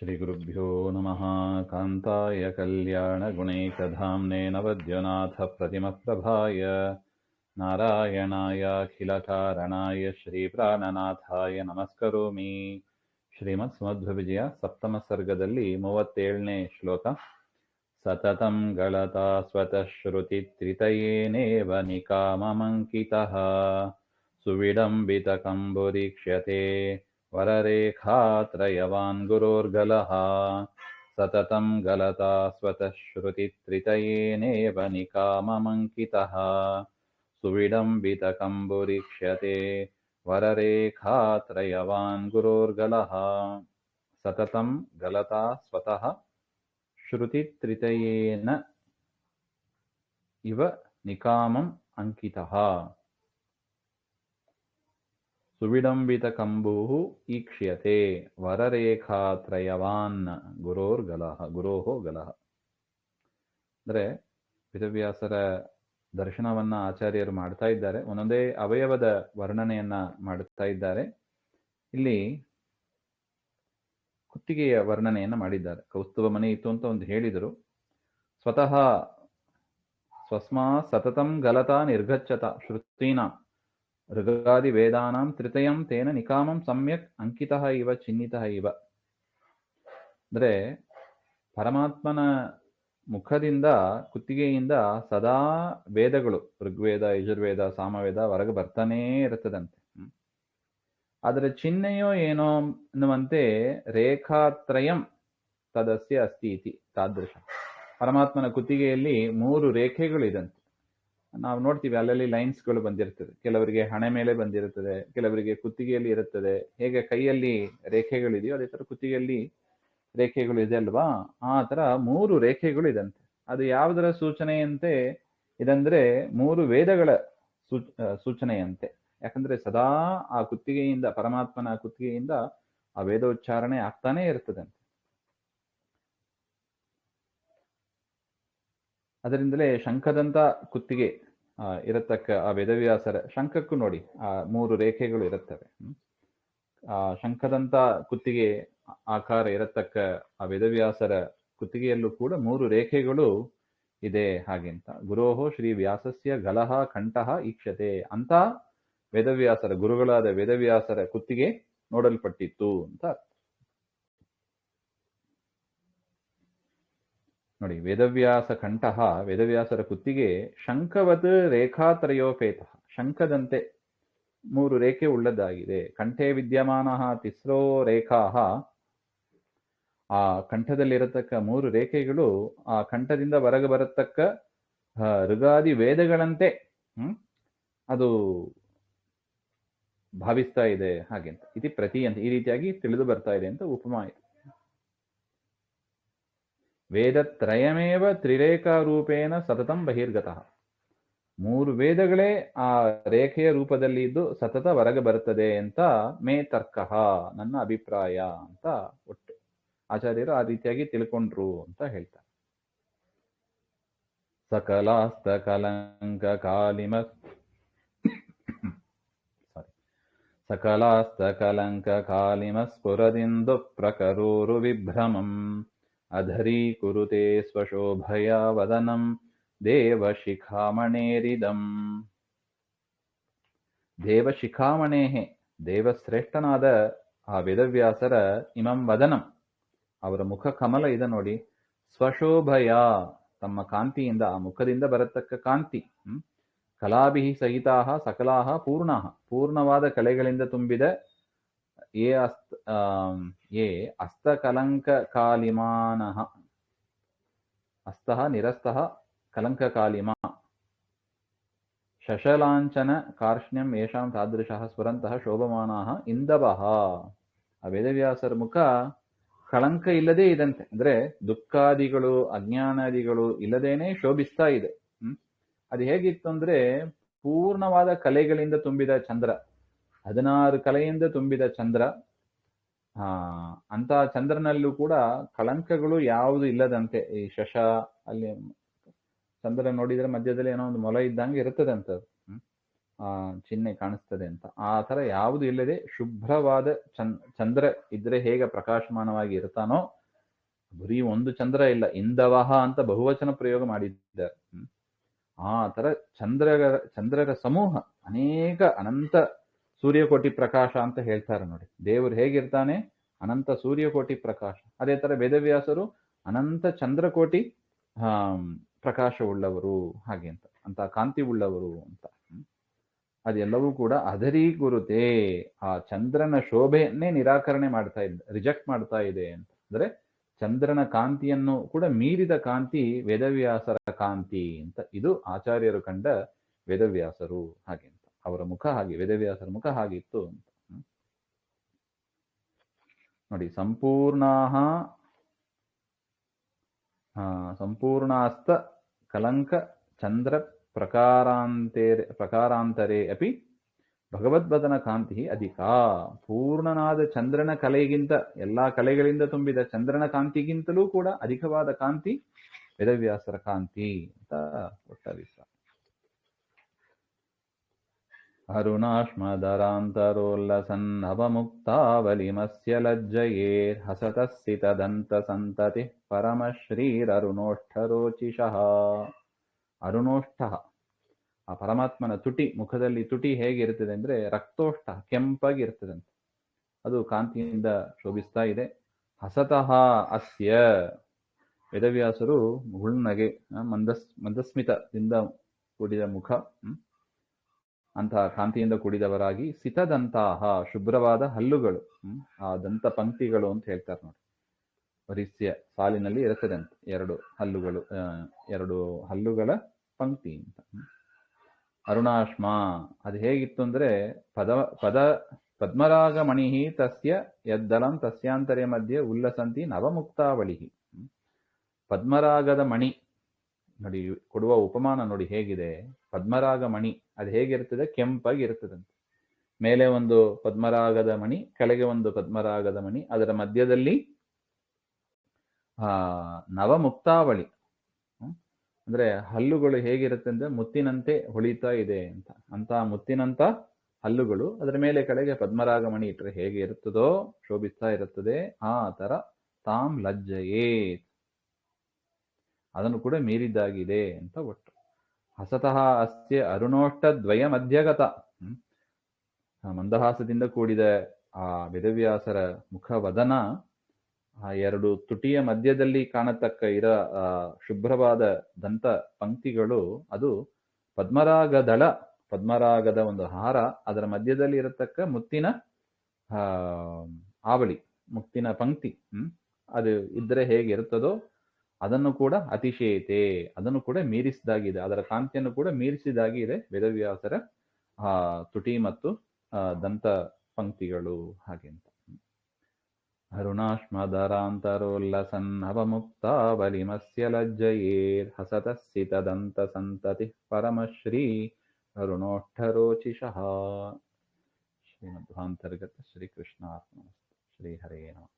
श्रीगुरुभ्यो नमः। कान्ताय कल्याणगुणैकधाम्ने नवद्यनाथप्रतिमप्रभाय नारायणायाखिलकारणाय श्रीप्राणनाथाय नमस्करोमि. ಶ್ರೀಮತ್ಸುಮಧ್ವವಿಜಯ ಸಪ್ತಮ ಸರ್ಗದಲ್ಲಿ 37ನೇ ಶ್ಲೋಕ. ಸತತಂ ಗಳತಾ ಸ್ವತಃ ಶ್ರುತಿ ತ್ರಿತಯೇನೇವ ನಿಕಾಮಮಂಕಿತಃ ಸುವಿಡಂಬಿತ ಕಂಬುರೀಕ್ಷ್ಯತೆ ವರರೇಖಾತ್ರಯವಾನ್ ಗುರೋರ್ಗಲಃ. ಸತತಂ ಗಲತಾ ಸ್ವತಃ ಶ್ರುತಿ ತ್ರಿತಯೇನೇವ ನಿಕಾಮಮಂಕಿತಃ ಸುವಿಡಂಬಿತ ಕಂಬುರೀಕ್ಷ್ಯತೆ ವರರೇಖಾತ್ರಯವಾನ್ ಗುರೋರ್ಗಲಃ. ಸತತಂ ಗಲತಾ ಸ್ವತಃ ಶ್ರುತಿ ತ್ರಿತಯೇನ ಇವ ನಿಕಾಮಂ ಅಂಕಿತಃ ಸುವಿಡಂಬಿತ ಕಂಬುಃ ಈಕ್ಷ್ಯತೆ ವರರೇಖಾತ್ರಯವಾನ್ ಗುರೋಹೋ ಗಲಃ. ಅಂದರೆ ವೇದವ್ಯಾಸರ ದರ್ಶನವನ್ನ ಆಚಾರ್ಯರು ಮಾಡ್ತಾ ಇದ್ದಾರೆ. ಒಂದೊಂದೇ ಅವಯವದ ವರ್ಣನೆಯನ್ನ ಮಾಡುತ್ತಾ ಇದ್ದಾರೆ. ಇಲ್ಲಿ ಕುತ್ತಿಗೆಯ ವರ್ಣನೆಯನ್ನ ಮಾಡಿದ್ದಾರೆ. ಕೌಸ್ತುಭ ಮನೆ ಇತ್ತು ಅಂತ ಒಂದು ಹೇಳಿದರು. ಸ್ವತಃ ಸ್ವಸ್ಮಾ ಸತತಂ ಗಲತಾ ನಿರ್ಗಚ್ಚತ ಶ್ರುತೀನ ಋಗಾದಿ ವೇದಾನಾಂ ತ್ರಿತಯಂ ತೇನ ನಿಕಾಮಂ ಸಮ್ಯಕ್ ಅಂಕಿತಃ ಇವ ಚಿಹ್ನಿತಃ ಇವ. ಅಂದ್ರೆ ಪರಮಾತ್ಮನ ಮುಖದಿಂದ ಕುತ್ತಿಗೆಯಿಂದ ಸದಾ ವೇದಗಳು, ಋಗ್ವೇದ, ಯಜುರ್ವೇದ, ಸಾಮವೇದ ಹೊರಗೆ ಬರ್ತಾನೇ ಇರ್ತದಂತೆ. ಅದರ ಚಿಹ್ನೆಯೋ ಏನೋ ಅನ್ನುವಂತೆ ರೇಖಾತ್ರಯಂ ತದಸ್ಯ ಅಸ್ತಿ ಇತಿ ತಾದೃಶ. ಪರಮಾತ್ಮನ ಕುತ್ತಿಗೆಯಲ್ಲಿ 3 ರೇಖೆಗಳು ಇದಂತೆ. ನಾವು ನೋಡ್ತೀವಿ, ಅಲ್ಲಲ್ಲಿ ಲೈನ್ಸ್ಗಳು ಬಂದಿರ್ತದೆ. ಕೆಲವರಿಗೆ ಹಣೆ ಮೇಲೆ ಬಂದಿರುತ್ತದೆ, ಕೆಲವರಿಗೆ ಕುತ್ತಿಗೆಯಲ್ಲಿ ಇರುತ್ತದೆ. ಹೇಗೆ ಕೈಯಲ್ಲಿ ರೇಖೆಗಳಿದೆಯೋ ಅದೇ ತರ ಕುತ್ತಿಗೆಯಲ್ಲಿ ರೇಖೆಗಳು ಇದೆ ಅಲ್ವಾ, ಆ ತರ 3 ರೇಖೆಗಳು ಇದಂತೆ. ಅದು ಯಾವುದರ ಸೂಚನೆಯಂತೆ ಇದಂದ್ರೆ 3 ವೇದಗಳ ಸೂಚನೆಯಂತೆ. ಯಾಕಂದ್ರೆ ಸದಾ ಆ ಕುತ್ತಿಗೆಯಿಂದ, ಪರಮಾತ್ಮನ ಕುತ್ತಿಗೆಯಿಂದ ಆ ವೇದೋಚ್ಚಾರಣೆ ಆಗ್ತಾನೆ ಇರ್ತದಂತೆ. ಅದರಿಂದಲೇ ಶಂಖದಂತ ಕುತ್ತಿಗೆ ಇರತಕ್ಕ ಆ ವೇದವ್ಯಾಸರ ಶಂಖಕ್ಕೂ ನೋಡಿ ಆ 3 ರೇಖೆಗಳು ಇರುತ್ತವೆ. ಆ ಶಂಖದಂತ ಕುತ್ತಿಗೆ ಆಕಾರ ಇರತಕ್ಕ ಆ ವೇದವ್ಯಾಸರ ಕುತ್ತಿಗೆಯಲ್ಲೂ ಕೂಡ 3 ರೇಖೆಗಳು ಇದೆ. ಹಾಗೆಂತ ಗುರೋಹೋ ಶ್ರೀ ವ್ಯಾಸಸ್ಯ ಗಲಹ ಕಂಠಃ ಈಕ್ಷತೆ ಅಂತ ವೇದವ್ಯಾಸರ ಗುರುಗಳಾದ ವೇದವ್ಯಾಸರ ಕುತ್ತಿಗೆ ನೋಡಲ್ಪಟ್ಟಿತ್ತು ಅಂತ. ನೋಡಿ, ವೇದವ್ಯಾಸ ಕಂಠಃ, ವೇದವ್ಯಾಸರ ಕುತ್ತಿಗೆ ಶಂಖವತ್ ರೇಖಾತ್ರಯೋಪೇತ, ಶಂಖದಂತೆ 3 ರೇಖೆ ಉಳ್ಳದ್ದಾಗಿದೆ. ಕಂಠೆ ವಿದ್ಯಮಾನ ತಿಸ್ರೋ ರೇಖಾ, ಆ ಕಂಠದಲ್ಲಿರತಕ್ಕ 3 ರೇಖೆಗಳು ಆ ಕಂಠದಿಂದ ಹೊರಗೆ ಬರತಕ್ಕ ಋಗಾದಿ ವೇದಗಳಂತೆ ಅದು ಭಾವಿಸ್ತಾ ಇದೆ. ಹಾಗೆಂತ ಇತಿ ಪ್ರತಿ ಅಂತ ಈ ರೀತಿಯಾಗಿ ತಿಳಿದು ಬರ್ತಾ ಇದೆ ಅಂತ ಉಪಮಾ ಇದೆ. ವೇದತ್ರಯಮೇವ ತ್ರಿರೇಖಾರೂಪೇಣ ಸತತಂ ಬಹಿರ್ಗತಃ. 3 ವೇದಗಳೇ ಆ ರೇಖೆಯ ರೂಪದಲ್ಲಿ ಇದ್ದು ಸತತ ಹೊರಗೆ ಬರುತ್ತದೆ ಅಂತ ಮೇ ತರ್ಕಃ, ನನ್ನ ಅಭಿಪ್ರಾಯ ಅಂತ ಒಟ್ಟು ಆಚಾರ್ಯರು ಆ ರೀತಿಯಾಗಿ ತಿಳ್ಕೊಂಡ್ರು ಅಂತ ಹೇಳ್ತಾರೆ. ಸಕಲಾಸ್ತ ಕಲಂಕ ಕಾಲಿಮ ಸಕಲಾಸ್ತ ಕಲಂಕ ಕಾಲಿಮ ಸ್ಫುರದಿಂದು ಪ್ರಕರೋರು ವಿಭ್ರಮಂ ಅಧರೀ ಕುರುತೆ ಸ್ವಶೋಭಯ ವದನಂ ದೇವಶಿಖಾಮಣೇರಿದಂ. ದೇವಶಿಖಾಮಣೇಹೆ, ದೇವಶ್ರೇಷ್ಠನಾದ ಆ ವೇದವ್ಯಾಸರ ಇಮಂ ವದನಂ, ಅವರ ಮುಖ ಕಮಲ ಇದೆ ನೋಡಿ. ಸ್ವಶೋಭಯ, ತಮ್ಮ ಕಾಂತಿಯಿಂದ, ಆ ಮುಖದಿಂದ ಬರತಕ್ಕ ಕಾಂತಿ. ಕಲಾಭಿಹಿ ಸಹಿತಾಹ ಸಕಲಾಹ ಪೂರ್ಣಾಹ, ಪೂರ್ಣವಾದ ಕಲೆಗಳಿಂದ ತುಂಬಿದ ಯೇ ಅಸ್ತಕಲಂಕ ಕಾಲಿಮಾನಃ, ಅಸ್ತಃ ನಿರಸ್ತಃ ಕಲಂಕ ಕಾಲಿಮಾ ಶಶಲಾಂಚನ ಕಾರ್ಷ್ಣ್ಯಂ ಯೇಷಾಂ ತಾದೃಶಃ ಸ್ಫುರಂತಃ ಶೋಭಮಾನಾಃ ಇಂದವಃ. ಆ ವೇದವ್ಯಾಸರ ಮುಖ ಕಳಂಕ ಇಲ್ಲದೆ ಇದಂತೆ, ಅಂದ್ರೆ ದುಃಖಾದಿಗಳು ಅಜ್ಞಾನಾದಿಗಳು ಇಲ್ಲದೇನೆ ಶೋಭಿಸ್ತಾ ಇದೆ. ಅದು ಹೇಗಿತ್ತು ಅಂದ್ರೆ ಪೂರ್ಣವಾದ ಕಲೆಗಳಿಂದ ತುಂಬಿದ ಚಂದ್ರ, 16 ಕಲೆಯಿಂದ ತುಂಬಿದ ಚಂದ್ರ. ಅಂತ ಚಂದ್ರನಲ್ಲೂ ಕೂಡ ಕಳಂಕಗಳು ಯಾವುದು ಇಲ್ಲದಂತೆ. ಈ ಶಶ ಅಲ್ಲಿ ಚಂದ್ರ ನೋಡಿದ್ರೆ ಮಧ್ಯದಲ್ಲಿ ಏನೋ ಒಂದು ಮೊಲ ಇದ್ದಂಗೆ ಇರ್ತದಂತ. ಚಿಹ್ನೆ ಕಾಣಿಸ್ತದೆ ಅಂತ. ಆ ಥರ ಯಾವುದು ಇಲ್ಲದೆ ಶುಭ್ರವಾದ ಚಂದ್ರ ಇದ್ರೆ ಹೇಗೆ ಪ್ರಕಾಶಮಾನವಾಗಿ ಇರ್ತಾನೋ, ಬರೀ ಒಂದು ಚಂದ್ರ ಇಲ್ಲ, ಇಂದವಹ ಅಂತ ಬಹುವಚನ ಪ್ರಯೋಗ ಮಾಡಿದ್ದಾರೆ. ಆ ಥರ ಚಂದ್ರರ ಸಮೂಹ ಅನೇಕ ಅನಂತ ಸೂರ್ಯಕೋಟಿ ಪ್ರಕಾಶ ಅಂತ ಹೇಳ್ತಾರೆ ನೋಡಿ. ದೇವರು ಹೇಗಿರ್ತಾನೆ? ಅನಂತ ಸೂರ್ಯಕೋಟಿ ಪ್ರಕಾಶ. ಅದೇ ತರ ವೇದವ್ಯಾಸರು ಅನಂತ ಚಂದ್ರಕೋಟಿ ಪ್ರಕಾಶವುಳ್ಳವರು, ಹಾಗೆ ಅಂತ ಕಾಂತಿ ಉಳ್ಳವರು ಅಂತ. ಅದೆಲ್ಲವೂ ಕೂಡ ಅಧರಿ ಗುರುತೆ, ಆ ಚಂದ್ರನ ಶೋಭೆಯನ್ನೇ ನಿರಾಕರಣೆ ಮಾಡ್ತಾ ಇದೆ, ರಿಜೆಕ್ಟ್ ಮಾಡ್ತಾ ಇದೆ ಅಂತ. ಅಂದ್ರೆ ಚಂದ್ರನ ಕಾಂತಿಯನ್ನು ಕೂಡ ಮೀರಿದ ಕಾಂತಿ ವೇದವ್ಯಾಸರ ಕಾಂತಿ ಅಂತ. ಇದು ಆಚಾರ್ಯರು ಕಂಡ ವೇದವ್ಯಾಸರು, ಹಾಗೆ ಅಂತ. ಅವರ ಮುಖ ಹಾಗೆ, ವೇದವ್ಯಾಸರ ಮುಖ ಹಾಗಿತ್ತು ಅಂತ ನೋಡಿ. ಸಂಪೂರ್ಣಾಸ್ತ ಕಲಂಕ ಚಂದ್ರ ಪ್ರಕಾರಾಂತರೇ ಅಪಿ ಭಗವದ್ವದನ ಕಾಂತಿ ಅಧಿಕ. ಪೂರ್ಣನಾದ ಚಂದ್ರನ ಕಲೆಗಿಂತ, ಎಲ್ಲಾ ಕಲೆಗಳಿಂದ ತುಂಬಿದ ಚಂದ್ರನ ಕಾಂತಿಗಿಂತಲೂ ಕೂಡ ಅಧಿಕವಾದ ಕಾಂತಿ ವೇದವ್ಯಾಸರ ಕಾಂತಿ ಅಂತ ಒಟ್ಟಾಭಿಪ್ರಾಯ. ಅರುಣಾಶ್ಮದರಾಂತರೋಲ್ಲಸನ್ ಅವಮುಕ್ತಾವಲಿಮಸ್ಯ ಲಜ್ಜಯೇರ್ ಹಸತಸ್ಥಿತದಂತ ಸಂತತಿ ಪರಮಶ್ರೀರರುಣೋಷ್ಠರೋಚಿಷಃ. ಅರುಣೋಷ್ಠ, ಆ ಪರಮಾತ್ಮನ ತುಟಿ, ಮುಖದಲ್ಲಿ ತುಟಿ ಹೇಗಿರ್ತದೆ ಅಂದ್ರೆ ರಕ್ತೋಷ್ಠ, ಕೆಂಪಾಗಿರ್ತದಂತೆ. ಅದು ಕಾಂತಿಯಿಂದ ಶೋಭಿಸ್ತಾ ಇದೆ. ಹಸತಃ ಅಸ್ಯ, ವೇದವ್ಯಾಸರು ಹುಳ್ನಗೆ, ಮಂದಸ್ಮಿತದಿಂದ ಕೂಡಿದ ಮುಖ, ಅಂತಹ ಕಾಂತಿಯಿಂದ ಕೂಡಿದವರಾಗಿ, ಸಿತದಂತಹ ಶುಭ್ರವಾದ ಹಲ್ಲುಗಳು, ಆ ದಂತ ಪಂಕ್ತಿಗಳು ಅಂತ ಹೇಳ್ತಾರೆ ನೋಡಿ. ವರಿಸ್ಯ ಸಾಲಿನಲ್ಲಿ ಇರುತ್ತದಂತೆ ಎರಡು ಹಲ್ಲುಗಳ ಪಂಕ್ತಿ ಅಂತ. ಅರುಣಾಶ್ಮ, ಅದು ಹೇಗಿತ್ತು ಅಂದ್ರೆ ಪದ್ಮರಾಗಮಣಿ ತಸ್ಯ ಯದ್ದಲಂ ತಸ್ಯಾಂತರೇ ಮಧ್ಯೆ ಉಲ್ಲಸಂತಿ ನವಮುಕ್ತಾವಳಿ. ಪದ್ಮರಾಗದ ಮಣಿ ನೋಡಿ, ಕೊಡುವ ಉಪಮಾನ ನೋಡಿ ಹೇಗಿದೆ. ಪದ್ಮರಾಗ ಮಣಿ ಅದು ಹೇಗಿರ್ತದೆ? ಕೆಂಪಾಗಿ ಇರ್ತದಂತೆ. ಮೇಲೆ ಒಂದು ಪದ್ಮರಾಗದ ಮಣಿ, ಕೆಳಗೆ ಒಂದು ಪದ್ಮರಾಗದ ಮಣಿ, ಅದರ ಮಧ್ಯದಲ್ಲಿ ನವಮುಕ್ತಾವಳಿ ಅಂದ್ರೆ ಹಲ್ಲುಗಳು ಹೇಗಿರುತ್ತೆ ಅಂದ್ರೆ ಮುತ್ತಿನಂತೆ ಹೊಳಿತಾ ಇದೆ ಅಂತ. ಅಂತ ಮುತ್ತಿನಂತ ಹಲ್ಲುಗಳು, ಅದರ ಮೇಲೆ ಕೆಳಗೆ ಪದ್ಮರಾಗಮಣಿ ಇಟ್ಟರೆ ಹೇಗೆ ಇರುತ್ತದೋ, ಶೋಭಿಸ್ತಾ ಇರುತ್ತದೆ, ಆ ತರ ತಾಂ ಲಜ್ಜಯೇ, ಅದನ್ನು ಕೂಡ ಮೀರಿದ್ದಾಗಿದೆ ಅಂತ ಒಟ್ಟು. ಹಸತಃ ಅಸ್ಯ ಅರುಣೋಷ್ಠ ದ್ವಯ ಮಧ್ಯಗತ, ಮಂದಹಾಸದಿಂದ ಕೂಡಿದ ಆ ವೇದವ್ಯಾಸರ ಮುಖವದನ, ಆ ಎರಡು ತುಟಿಯ ಮಧ್ಯದಲ್ಲಿ ಕಾಣತಕ್ಕ ಶುಭ್ರವಾದ ದಂತ ಪಂಕ್ತಿಗಳು, ಅದು ಪದ್ಮರಾಗದಳ, ಪದ್ಮರಾಗದ ಒಂದು ಹಾರ, ಅದರ ಮಧ್ಯದಲ್ಲಿ ಇರತಕ್ಕ ಮುತ್ತಿನ ಆವಳಿ, ಮುತ್ತಿನ ಪಂಕ್ತಿ, ಅದು ಇದ್ರೆ ಹೇಗಿರುತ್ತದೋ ಅದನ್ನು ಕೂಡ ಅತಿಶಯತೆ, ಅದನ್ನು ಕೂಡ ಮೀರಿಸಿದಾಗಿದೆ, ಅದರ ಕಾಂತಿಯನ್ನು ಕೂಡ ಮೀರಿಸಿದಾಗಿದೆ ವೇದವ್ಯಾಸರ ತುಟಿ ಮತ್ತು ದಂತ ಪಂಕ್ತಿಗಳು, ಹಾಗೆ ಅಂತ. ಅರುಣಾಶ್ಮದರಾಂತರೋಲ್ಲಸನ್ ಅವಮುಕ್ತಾವಲಿಮಸ್ಯ ಲಜ್ಜಯೇರ್ ಹಸತಸ್ಥಿತದಂತ ಸಂತತಿ ಪರಮಶ್ರೀ ಅರುಣೋಷ್ಠರೋಚಿಷಃ. ಶ್ರೀಮಧ್ವಾಂತರ್ಗತ ಶ್ರೀಕೃಷ್ಣಾರ್ಪಣಮಸ್ತು. ಶ್ರೀ ಹರೇ ನಮಃ.